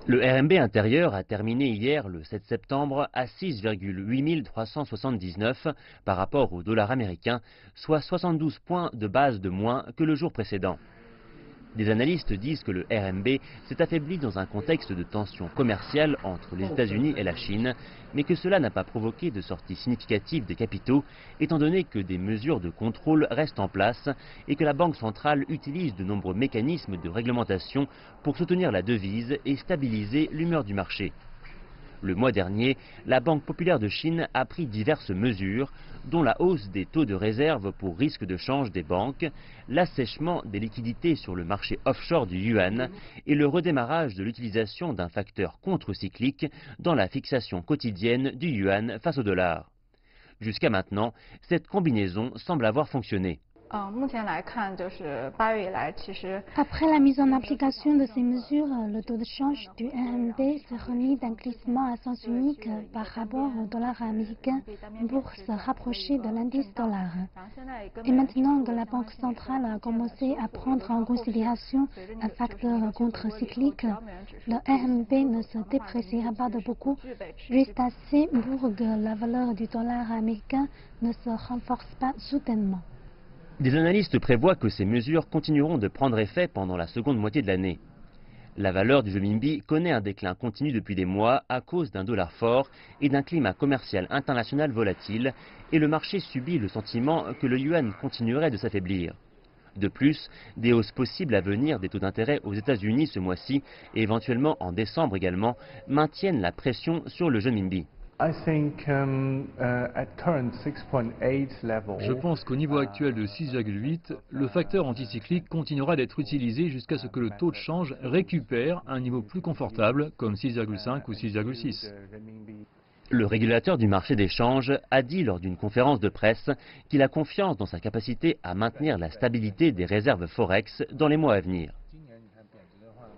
Le RMB intérieur a terminé hier, le 7 septembre, à 6,8 379 par rapport au dollar américain, soit 72 points de base de moins que le jour précédent. Des analystes disent que le RMB s'est affaibli dans un contexte de tension commerciale entre les États-Unis et la Chine, mais que cela n'a pas provoqué de sortie significative des capitaux, étant donné que des mesures de contrôle restent en place et que la Banque centrale utilise de nombreux mécanismes de réglementation pour soutenir la devise et stabiliser l'humeur du marché. Le mois dernier, la Banque populaire de Chine a pris diverses mesures, dont la hausse des taux de réserve pour risque de change des banques, l'assèchement des liquidités sur le marché offshore du yuan et le redémarrage de l'utilisation d'un facteur contre-cyclique dans la fixation quotidienne du yuan face au dollar. Jusqu'à maintenant, cette combinaison semble avoir fonctionné. Après la mise en application de ces mesures, le taux de change du RMB s'est remis d'un glissement à sens unique par rapport au dollar américain pour se rapprocher de l'indice dollar. Et maintenant que la Banque centrale a commencé à prendre en considération un facteur contre-cyclique, le RMB ne se dépréciera pas de beaucoup, juste assez pour que la valeur du dollar américain ne se renforce pas soudainement. Des analystes prévoient que ces mesures continueront de prendre effet pendant la seconde moitié de l'année. La valeur du renminbi connaît un déclin continu depuis des mois à cause d'un dollar fort et d'un climat commercial international volatile, et le marché subit le sentiment que le yuan continuerait de s'affaiblir. De plus, des hausses possibles à venir des taux d'intérêt aux États-Unis ce mois-ci, et éventuellement en décembre également, maintiennent la pression sur le renminbi. Je pense qu'au niveau actuel de 6,8, le facteur anticyclique continuera d'être utilisé jusqu'à ce que le taux de change récupère un niveau plus confortable, comme 6,5 ou 6,6. Le régulateur du marché des changes a dit lors d'une conférence de presse qu'il a confiance dans sa capacité à maintenir la stabilité des réserves Forex dans les mois à venir.